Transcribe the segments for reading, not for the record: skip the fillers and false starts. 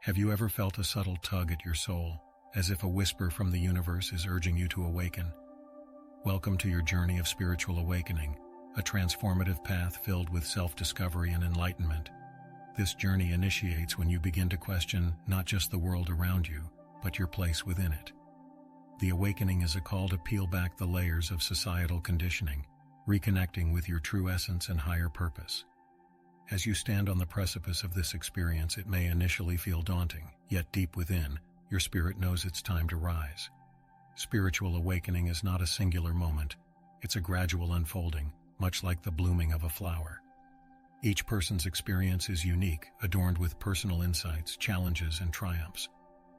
Have you ever felt a subtle tug at your soul, as if a whisper from the universe is urging you to awaken? Welcome to your journey of spiritual awakening, a transformative path filled with self-discovery and enlightenment. This journey initiates when you begin to question not just the world around you, but your place within it. The awakening is a call to peel back the layers of societal conditioning, reconnecting with your true essence and higher purpose. As you stand on the precipice of this experience, it may initially feel daunting, yet deep within, your spirit knows it's time to rise. Spiritual awakening is not a singular moment, it's a gradual unfolding, much like the blooming of a flower. Each person's experience is unique, adorned with personal insights, challenges, and triumphs.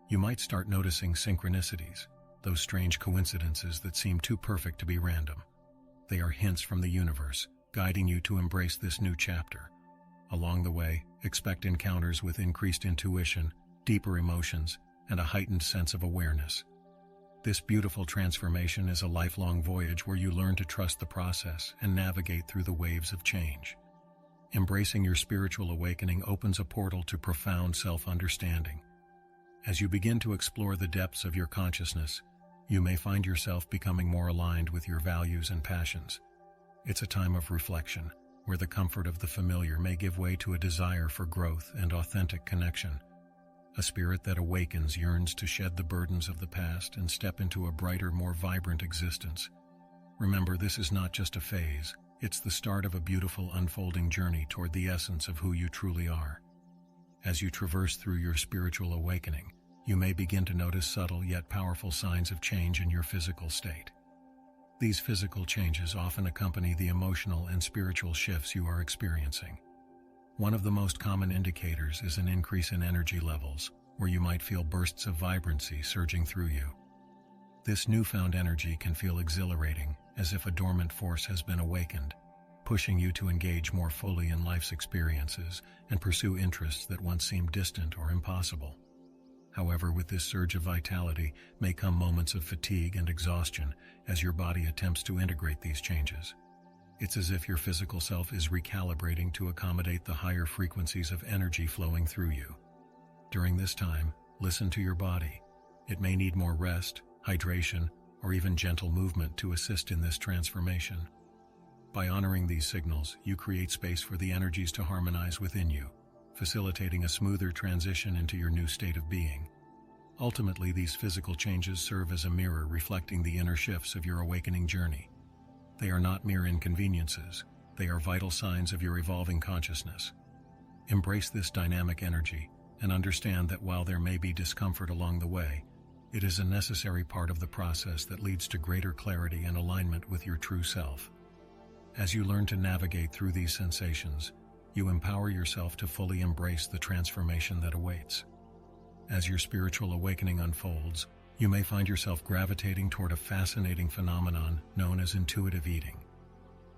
You might start noticing synchronicities, those strange coincidences that seem too perfect to be random. They are hints from the universe, guiding you to embrace this new chapter. Along the way, expect encounters with increased intuition, deeper emotions, and a heightened sense of awareness. This beautiful transformation is a lifelong voyage where you learn to trust the process and navigate through the waves of change. Embracing your spiritual awakening opens a portal to profound self-understanding. As you begin to explore the depths of your consciousness, you may find yourself becoming more aligned with your values and passions. It's a time of reflection, where the comfort of the familiar may give way to a desire for growth and authentic connection. A spirit that awakens yearns to shed the burdens of the past and step into a brighter, more vibrant existence. Remember, this is not just a phase, it's the start of a beautiful unfolding journey toward the essence of who you truly are. As you traverse through your spiritual awakening, you may begin to notice subtle yet powerful signs of change in your physical state. These physical changes often accompany the emotional and spiritual shifts you are experiencing. One of the most common indicators is an increase in energy levels, where you might feel bursts of vibrancy surging through you. This newfound energy can feel exhilarating, as if a dormant force has been awakened, pushing you to engage more fully in life's experiences and pursue interests that once seemed distant or impossible. However, with this surge of vitality may come moments of fatigue and exhaustion as your body attempts to integrate these changes. It's as if your physical self is recalibrating to accommodate the higher frequencies of energy flowing through you. During this time, listen to your body. It may need more rest, hydration, or even gentle movement to assist in this transformation. By honoring these signals, you create space for the energies to harmonize within you, facilitating a smoother transition into your new state of being. Ultimately, these physical changes serve as a mirror reflecting the inner shifts of your awakening journey. They are not mere inconveniences, they are vital signs of your evolving consciousness. Embrace this dynamic energy and understand that while there may be discomfort along the way, it is a necessary part of the process that leads to greater clarity and alignment with your true self. As you learn to navigate through these sensations, you empower yourself to fully embrace the transformation that awaits. As your spiritual awakening unfolds, you may find yourself gravitating toward a fascinating phenomenon known as intuitive eating.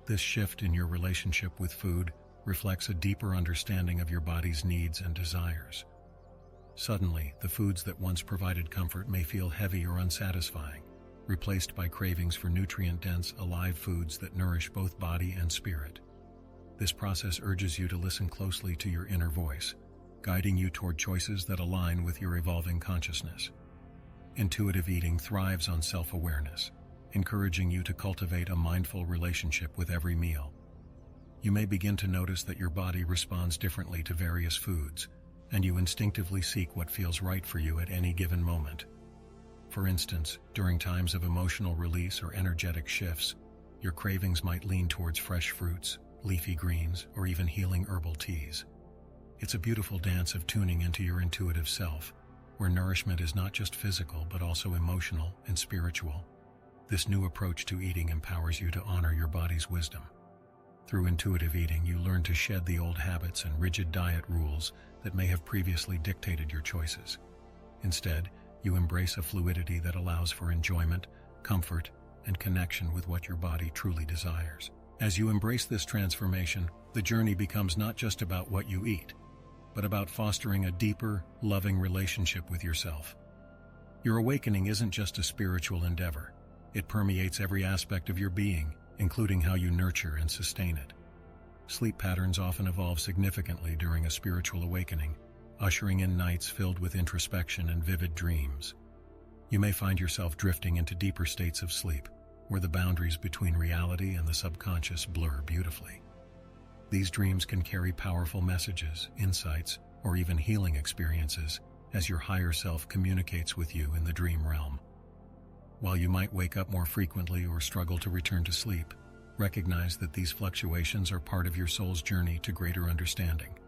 This shift in your relationship with food reflects a deeper understanding of your body's needs and desires. Suddenly, the foods that once provided comfort may feel heavy or unsatisfying, replaced by cravings for nutrient-dense, alive foods that nourish both body and spirit. This process urges you to listen closely to your inner voice, guiding you toward choices that align with your evolving consciousness. Intuitive eating thrives on self-awareness, encouraging you to cultivate a mindful relationship with every meal. You may begin to notice that your body responds differently to various foods, and you instinctively seek what feels right for you at any given moment. For instance, during times of emotional release or energetic shifts, your cravings might lean towards fresh fruits, leafy greens, or even healing herbal teas. It's a beautiful dance of tuning into your intuitive self, where nourishment is not just physical but also emotional and spiritual. This new approach to eating empowers you to honor your body's wisdom. Through intuitive eating, you learn to shed the old habits and rigid diet rules that may have previously dictated your choices. Instead, you embrace a fluidity that allows for enjoyment, comfort, and connection with what your body truly desires. As you embrace this transformation, the journey becomes not just about what you eat, but about fostering a deeper, loving relationship with yourself. Your awakening isn't just a spiritual endeavor. It permeates every aspect of your being, including how you nurture and sustain it. Sleep patterns often evolve significantly during a spiritual awakening, ushering in nights filled with introspection and vivid dreams. You may find yourself drifting into deeper states of sleep, where the boundaries between reality and the subconscious blur beautifully. These dreams can carry powerful messages, insights, or even healing experiences as your higher self communicates with you in the dream realm. While you might wake up more frequently or struggle to return to sleep, recognize that these fluctuations are part of your soul's journey to greater understanding.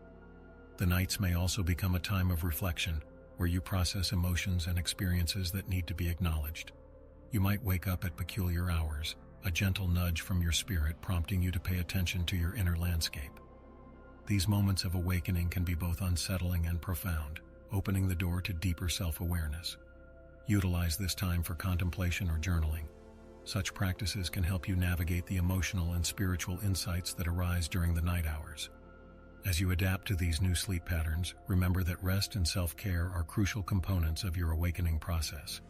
The nights may also become a time of reflection, where you process emotions and experiences that need to be acknowledged. You might wake up at peculiar hours, a gentle nudge from your spirit prompting you to pay attention to your inner landscape. These moments of awakening can be both unsettling and profound, opening the door to deeper self-awareness. Utilize this time for contemplation or journaling. Such practices can help you navigate the emotional and spiritual insights that arise during the night hours. As you adapt to these new sleep patterns, remember that rest and self-care are crucial components of your awakening process.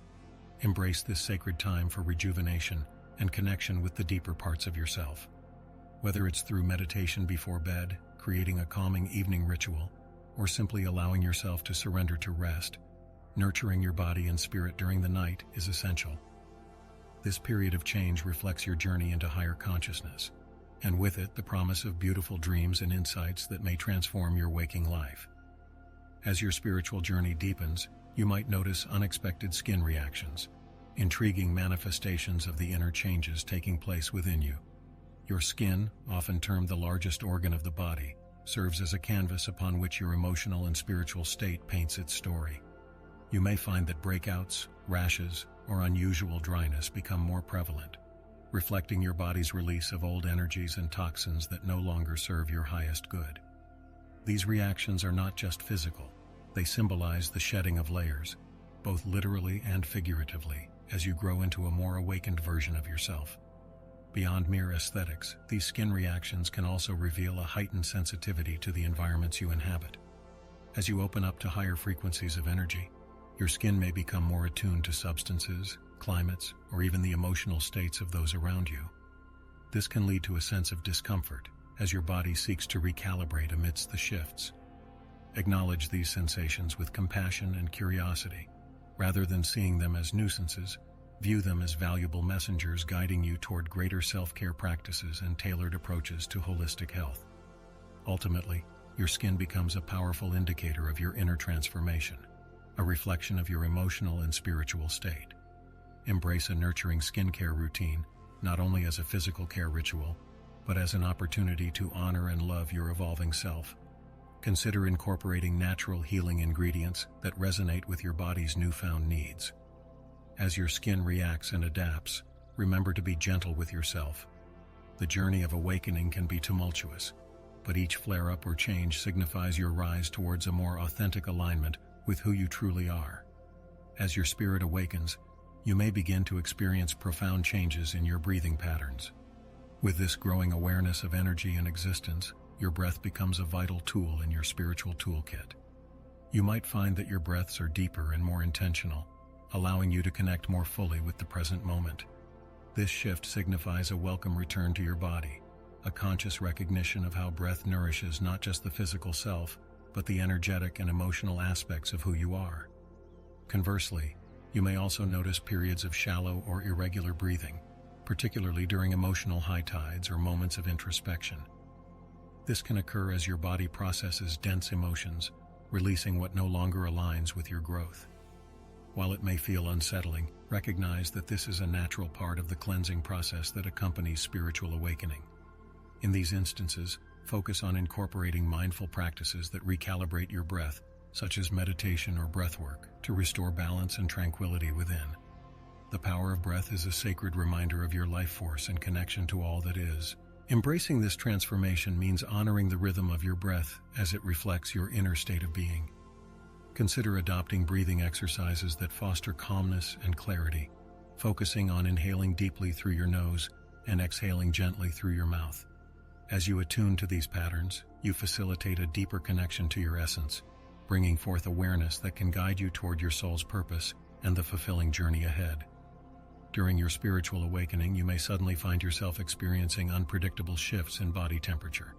Embrace this sacred time for rejuvenation and connection with the deeper parts of yourself. Whether it's through meditation before bed, creating a calming evening ritual, or simply allowing yourself to surrender to rest, nurturing your body and spirit during the night is essential. This period of change reflects your journey into higher consciousness, and with it the promise of beautiful dreams and insights that may transform your waking life. As your spiritual journey deepens, you might notice unexpected skin reactions, intriguing manifestations of the inner changes taking place within you. Your skin, often termed the largest organ of the body, serves as a canvas upon which your emotional and spiritual state paints its story. You may find that breakouts, rashes, or unusual dryness become more prevalent, reflecting your body's release of old energies and toxins that no longer serve your highest good. These reactions are not just physical, they symbolize the shedding of layers, both literally and figuratively, as you grow into a more awakened version of yourself. Beyond mere aesthetics, these skin reactions can also reveal a heightened sensitivity to the environments you inhabit. As you open up to higher frequencies of energy, your skin may become more attuned to substances, climates, or even the emotional states of those around you. This can lead to a sense of discomfort as your body seeks to recalibrate amidst the shifts. Acknowledge these sensations with compassion and curiosity. Rather than seeing them as nuisances, view them as valuable messengers guiding you toward greater self-care practices and tailored approaches to holistic health. Ultimately, your skin becomes a powerful indicator of your inner transformation, a reflection of your emotional and spiritual state. Embrace a nurturing skincare routine, not only as a physical care ritual, but as an opportunity to honor and love your evolving self. Consider incorporating natural healing ingredients that resonate with your body's newfound needs. As your skin reacts and adapts, remember to be gentle with yourself. The journey of awakening can be tumultuous, but each flare-up or change signifies your rise towards a more authentic alignment with who you truly are. As your spirit awakens, you may begin to experience profound changes in your breathing patterns. With this growing awareness of energy and existence, your breath becomes a vital tool in your spiritual toolkit. You might find that your breaths are deeper and more intentional, allowing you to connect more fully with the present moment. This shift signifies a welcome return to your body, a conscious recognition of how breath nourishes not just the physical self, but the energetic and emotional aspects of who you are. Conversely, you may also notice periods of shallow or irregular breathing, particularly during emotional high tides or moments of introspection. This can occur as your body processes dense emotions, releasing what no longer aligns with your growth. While it may feel unsettling, recognize that this is a natural part of the cleansing process that accompanies spiritual awakening. In these instances, focus on incorporating mindful practices that recalibrate your breath, such as meditation or breathwork, to restore balance and tranquility within. The power of breath is a sacred reminder of your life force and connection to all that is. Embracing this transformation means honoring the rhythm of your breath as it reflects your inner state of being. Consider adopting breathing exercises that foster calmness and clarity, focusing on inhaling deeply through your nose and exhaling gently through your mouth. As you attune to these patterns, you facilitate a deeper connection to your essence, bringing forth awareness that can guide you toward your soul's purpose and the fulfilling journey ahead. During your spiritual awakening, you may suddenly find yourself experiencing unpredictable shifts in body temperature.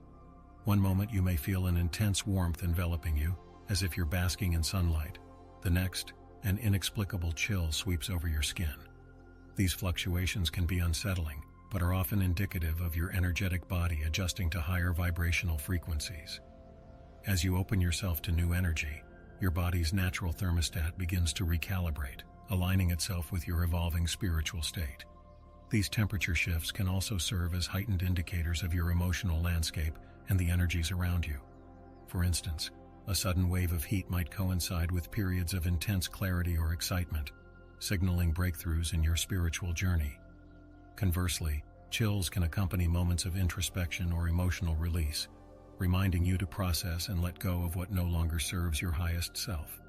One moment you may feel an intense warmth enveloping you, as if you're basking in sunlight. The next, an inexplicable chill sweeps over your skin. These fluctuations can be unsettling, but are often indicative of your energetic body adjusting to higher vibrational frequencies. As you open yourself to new energy, your body's natural thermostat begins to recalibrate, aligning itself with your evolving spiritual state. These temperature shifts can also serve as heightened indicators of your emotional landscape and the energies around you. For instance, a sudden wave of heat might coincide with periods of intense clarity or excitement, signaling breakthroughs in your spiritual journey. Conversely, chills can accompany moments of introspection or emotional release, reminding you to process and let go of what no longer serves your highest self.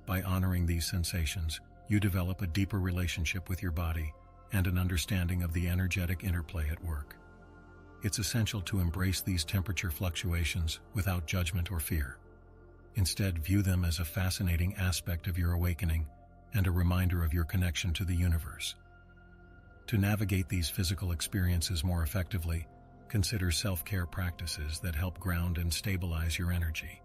By honoring these sensations, you develop a deeper relationship with your body and an understanding of the energetic interplay at work. It's essential to embrace these temperature fluctuations without judgment or fear. Instead, view them as a fascinating aspect of your awakening and a reminder of your connection to the universe. To navigate these physical experiences more effectively, consider self-care practices that help ground and stabilize your energy.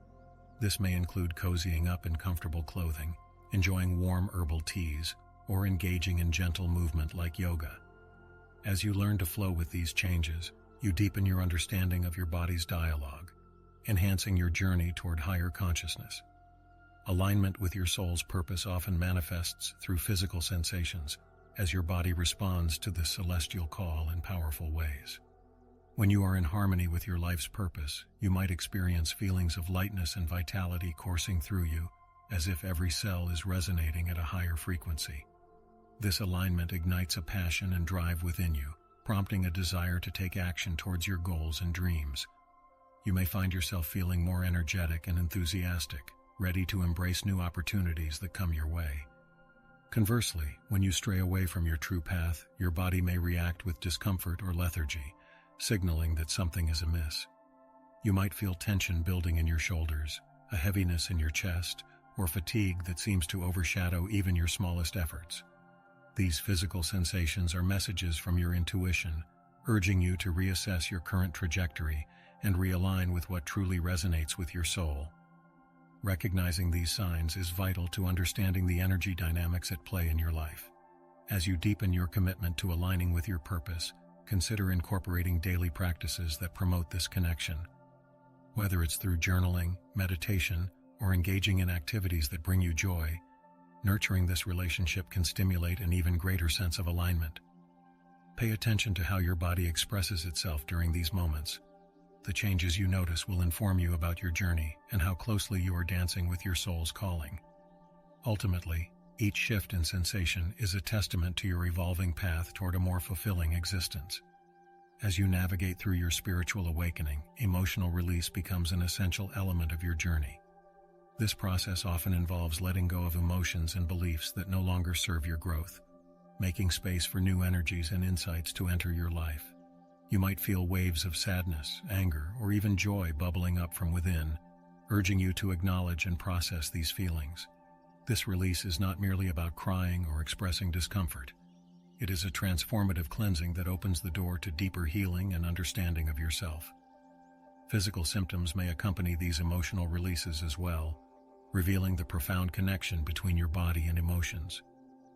This may include cozying up in comfortable clothing, enjoying warm herbal teas, or engaging in gentle movement like yoga. As you learn to flow with these changes, you deepen your understanding of your body's dialogue, enhancing your journey toward higher consciousness. Alignment with your soul's purpose often manifests through physical sensations, as your body responds to this celestial call in powerful ways. When you are in harmony with your life's purpose, you might experience feelings of lightness and vitality coursing through you, as if every cell is resonating at a higher frequency. This alignment ignites a passion and drive within you, prompting a desire to take action towards your goals and dreams. You may find yourself feeling more energetic and enthusiastic, ready to embrace new opportunities that come your way. Conversely, when you stray away from your true path, your body may react with discomfort or lethargy, signaling that something is amiss. You might feel tension building in your shoulders, a heaviness in your chest, or fatigue that seems to overshadow even your smallest efforts. These physical sensations are messages from your intuition, urging you to reassess your current trajectory and realign with what truly resonates with your soul. Recognizing these signs is vital to understanding the energy dynamics at play in your life. As you deepen your commitment to aligning with your purpose, consider incorporating daily practices that promote this connection. Whether it's through journaling, meditation, or engaging in activities that bring you joy, nurturing this relationship can stimulate an even greater sense of alignment. Pay attention to how your body expresses itself during these moments. The changes you notice will inform you about your journey and how closely you are dancing with your soul's calling. Ultimately, each shift in sensation is a testament to your evolving path toward a more fulfilling existence. As you navigate through your spiritual awakening, emotional release becomes an essential element of your journey. This process often involves letting go of emotions and beliefs that no longer serve your growth, making space for new energies and insights to enter your life. You might feel waves of sadness, anger, or even joy bubbling up from within, urging you to acknowledge and process these feelings. This release is not merely about crying or expressing discomfort. It is a transformative cleansing that opens the door to deeper healing and understanding of yourself. Physical symptoms may accompany these emotional releases as well, revealing the profound connection between your body and emotions.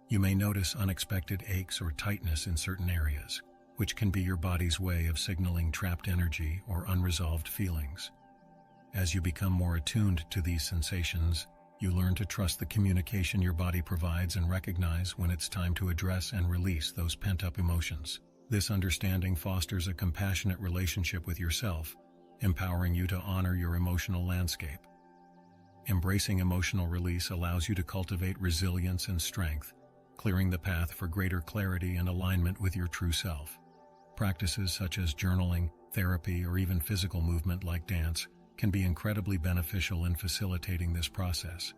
You may notice unexpected aches or tightness in certain areas, which can be your body's way of signaling trapped energy or unresolved feelings. As you become more attuned to these sensations, you learn to trust the communication your body provides and recognize when it's time to address and release those pent-up emotions. This understanding fosters a compassionate relationship with yourself, empowering you to honor your emotional landscape. Embracing emotional release allows you to cultivate resilience and strength, clearing the path for greater clarity and alignment with your true self. Practices such as journaling, therapy, or even physical movement like dance can be incredibly beneficial in facilitating this process.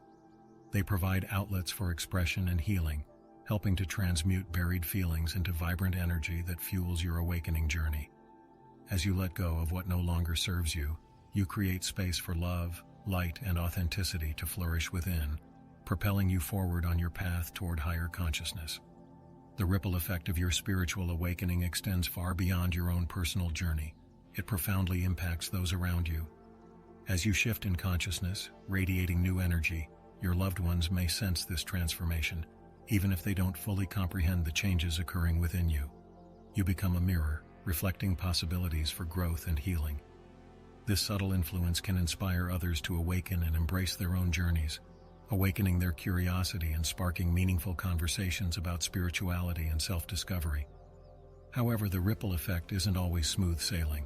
They provide outlets for expression and healing, helping to transmute buried feelings into vibrant energy that fuels your awakening journey. As you let go of what no longer serves you, you create space for love, light, and authenticity to flourish within, propelling you forward on your path toward higher consciousness. The ripple effect of your spiritual awakening extends far beyond your own personal journey. It profoundly impacts those around you. As you shift in consciousness, radiating new energy, your loved ones may sense this transformation, even if they don't fully comprehend the changes occurring within you. You become a mirror, reflecting possibilities for growth and healing. This subtle influence can inspire others to awaken and embrace their own journeys, awakening their curiosity and sparking meaningful conversations about spirituality and self-discovery. However, the ripple effect isn't always smooth sailing.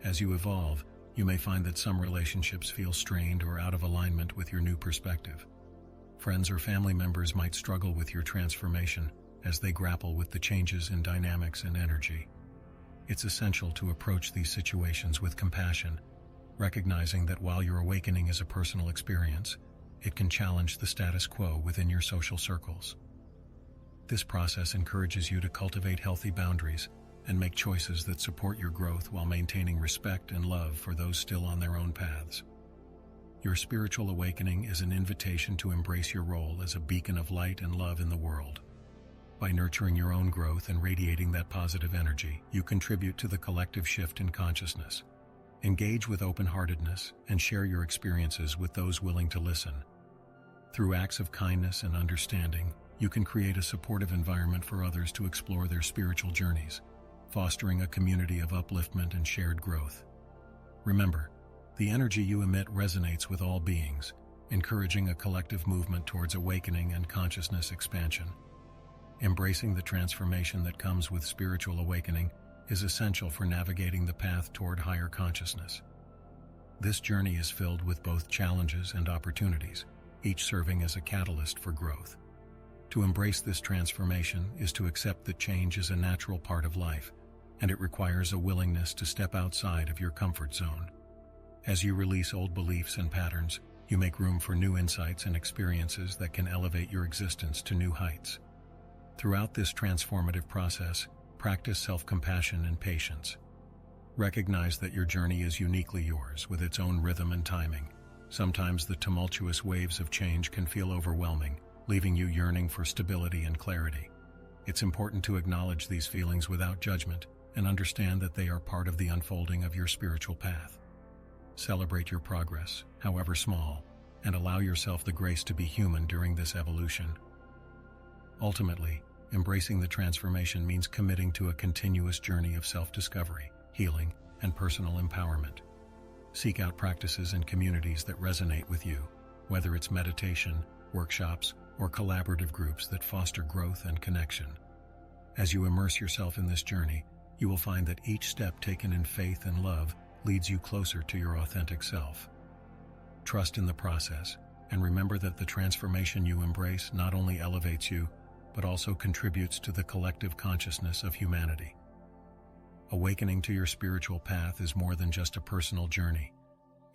As you evolve, you may find that some relationships feel strained or out of alignment with your new perspective. Friends or family members might struggle with your transformation as they grapple with the changes in dynamics and energy. It's essential to approach these situations with compassion, recognizing that while your awakening is a personal experience, it can challenge the status quo within your social circles. This process encourages you to cultivate healthy boundaries and make choices that support your growth while maintaining respect and love for those still on their own paths. Your spiritual awakening is an invitation to embrace your role as a beacon of light and love in the world. By nurturing your own growth and radiating that positive energy, you contribute to the collective shift in consciousness. Engage with open-heartedness and share your experiences with those willing to listen. Through acts of kindness and understanding, you can create a supportive environment for others to explore their spiritual journeys, fostering a community of upliftment and shared growth. Remember, the energy you emit resonates with all beings, encouraging a collective movement towards awakening and consciousness expansion. Embracing the transformation that comes with spiritual awakening is essential for navigating the path toward higher consciousness. This journey is filled with both challenges and opportunities, each serving as a catalyst for growth. To embrace this transformation is to accept that change is a natural part of life, and it requires a willingness to step outside of your comfort zone. As you release old beliefs and patterns, you make room for new insights and experiences that can elevate your existence to new heights. Throughout this transformative process, practice self-compassion and patience. Recognize that your journey is uniquely yours, with its own rhythm and timing. Sometimes the tumultuous waves of change can feel overwhelming, leaving you yearning for stability and clarity. It's important to acknowledge these feelings without judgment and understand that they are part of the unfolding of your spiritual path. Celebrate your progress, however small, and allow yourself the grace to be human during this evolution. Ultimately, embracing the transformation means committing to a continuous journey of self-discovery, healing, and personal empowerment. Seek out practices and communities that resonate with you, whether it's meditation, workshops, or collaborative groups that foster growth and connection. As you immerse yourself in this journey, you will find that each step taken in faith and love leads you closer to your authentic self. Trust in the process, and remember that the transformation you embrace not only elevates you, but also contributes to the collective consciousness of humanity. Awakening to your spiritual path is more than just a personal journey.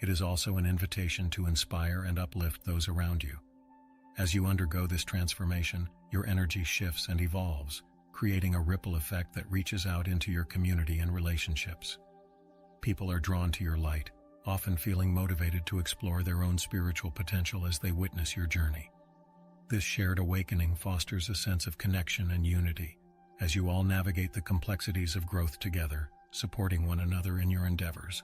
It is also an invitation to inspire and uplift those around you. As you undergo this transformation, your energy shifts and evolves, creating a ripple effect that reaches out into your community and relationships. People are drawn to your light, often feeling motivated to explore their own spiritual potential as they witness your journey. This shared awakening fosters a sense of connection and unity, as you all navigate the complexities of growth together, supporting one another in your endeavors.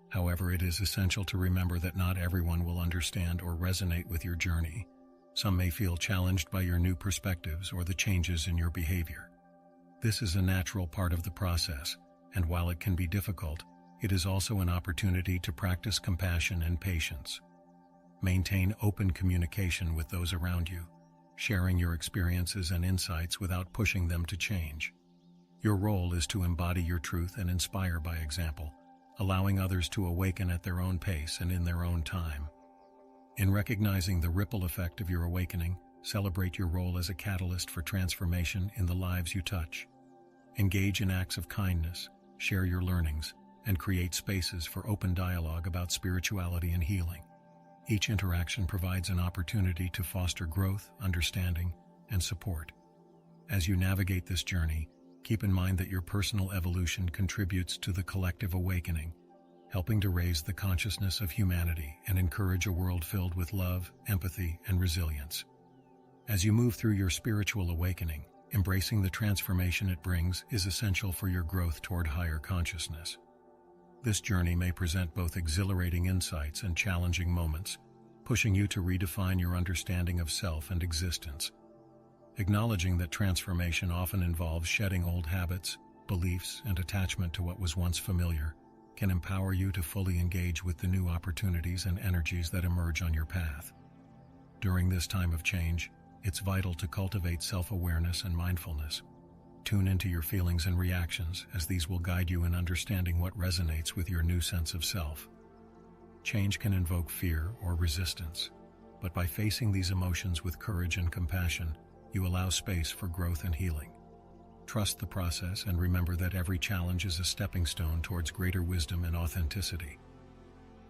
However, it is essential to remember that not everyone will understand or resonate with your journey. Some may feel challenged by your new perspectives or the changes in your behavior. This is a natural part of the process, and while it can be difficult, it is also an opportunity to practice compassion and patience. Maintain open communication with those around you, sharing your experiences and insights without pushing them to change. Your role is to embody your truth and inspire by example, allowing others to awaken at their own pace and in their own time. In recognizing the ripple effect of your awakening, celebrate your role as a catalyst for transformation in the lives you touch. Engage in acts of kindness, share your learnings, and create spaces for open dialogue about spirituality and healing. Each interaction provides an opportunity to foster growth, understanding, and support. As you navigate this journey, keep in mind that your personal evolution contributes to the collective awakening, helping to raise the consciousness of humanity and encourage a world filled with love, empathy, and resilience. As you move through your spiritual awakening, embracing the transformation it brings is essential for your growth toward higher consciousness. This journey may present both exhilarating insights and challenging moments, pushing you to redefine your understanding of self and existence. Acknowledging that transformation often involves shedding old habits, beliefs, and attachment to what was once familiar can empower you to fully engage with the new opportunities and energies that emerge on your path. During this time of change, it's vital to cultivate self-awareness and mindfulness. Tune into your feelings and reactions, as these will guide you in understanding what resonates with your new sense of self. Change can invoke fear or resistance, but by facing these emotions with courage and compassion, you allow space for growth and healing. Trust the process and remember that every challenge is a stepping stone towards greater wisdom and authenticity.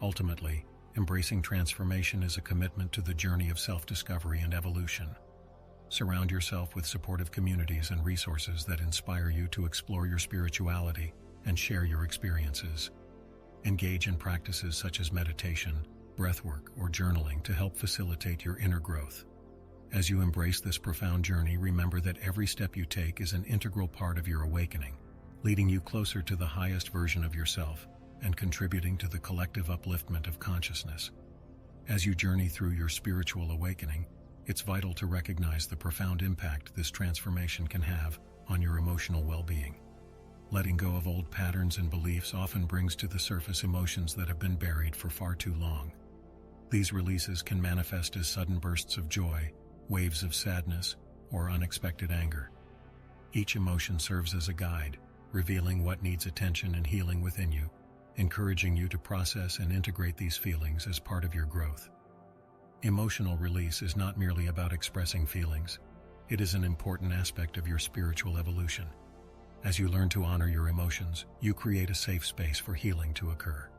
Ultimately, embracing transformation is a commitment to the journey of self-discovery and evolution. Surround yourself with supportive communities and resources that inspire you to explore your spirituality and share your experiences. Engage in practices such as meditation, breathwork, or journaling to help facilitate your inner growth. As you embrace this profound journey, remember that every step you take is an integral part of your awakening, leading you closer to the highest version of yourself and contributing to the collective upliftment of consciousness. As you journey through your spiritual awakening, it's vital to recognize the profound impact this transformation can have on your emotional well-being. Letting go of old patterns and beliefs often brings to the surface emotions that have been buried for far too long. These releases can manifest as sudden bursts of joy, waves of sadness, or unexpected anger. Each emotion serves as a guide, revealing what needs attention and healing within you, encouraging you to process and integrate these feelings as part of your growth. Emotional release is not merely about expressing feelings. It is an important aspect of your spiritual evolution. As you learn to honor your emotions, you create a safe space for healing to occur.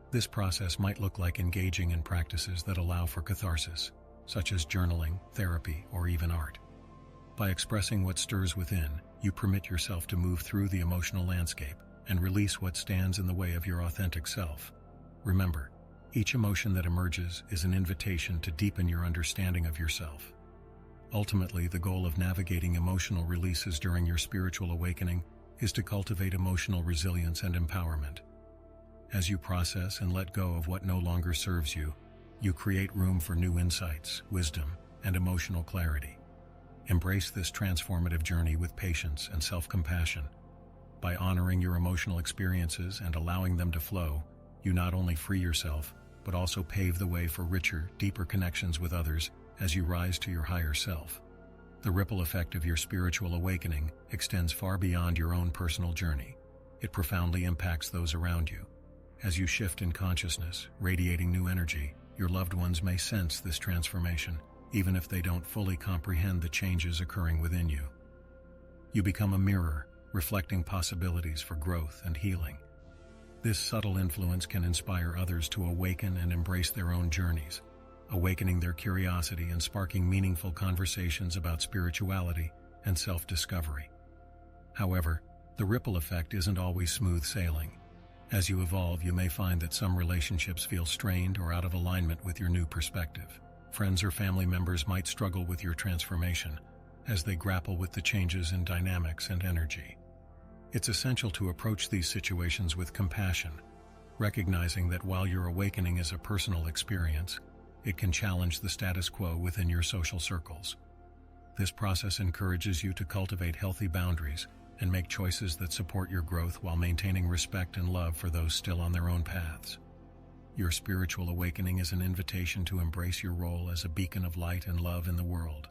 This process might look like engaging in practices that allow for catharsis, such as journaling, therapy, or even art. By expressing what stirs within, you permit yourself to move through the emotional landscape and release what stands in the way of your authentic self. Remember, each emotion that emerges is an invitation to deepen your understanding of yourself. Ultimately, the goal of navigating emotional releases during your spiritual awakening is to cultivate emotional resilience and empowerment. As you process and let go of what no longer serves you, you create room for new insights, wisdom, and emotional clarity. Embrace this transformative journey with patience and self-compassion. By honoring your emotional experiences and allowing them to flow, you not only free yourself, but also pave the way for richer, deeper connections with others as you rise to your higher self. The ripple effect of your spiritual awakening extends far beyond your own personal journey. It profoundly impacts those around you. As you shift in consciousness, radiating new energy, your loved ones may sense this transformation, even if they don't fully comprehend the changes occurring within you. You become a mirror, reflecting possibilities for growth and healing. This subtle influence can inspire others to awaken and embrace their own journeys, awakening their curiosity and sparking meaningful conversations about spirituality and self-discovery. However, the ripple effect isn't always smooth sailing. As you evolve, you may find that some relationships feel strained or out of alignment with your new perspective. Friends or family members might struggle with your transformation as they grapple with the changes in dynamics and energy. It's essential to approach these situations with compassion, recognizing that while your awakening is a personal experience, it can challenge the status quo within your social circles. This process encourages you to cultivate healthy boundaries and make choices that support your growth while maintaining respect and love for those still on their own paths. Your spiritual awakening is an invitation to embrace your role as a beacon of light and love in the world.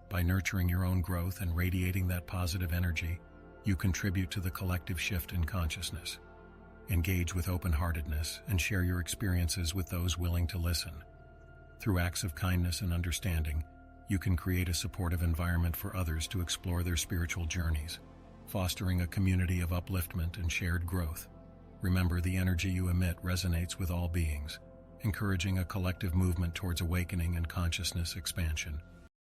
By nurturing your own growth and radiating that positive energy, you contribute to the collective shift in consciousness. Engage with open-heartedness and share your experiences with those willing to listen. Through acts of kindness and understanding, you can create a supportive environment for others to explore their spiritual journeys, fostering a community of upliftment and shared growth. Remember, the energy you emit resonates with all beings, encouraging a collective movement towards awakening and consciousness expansion.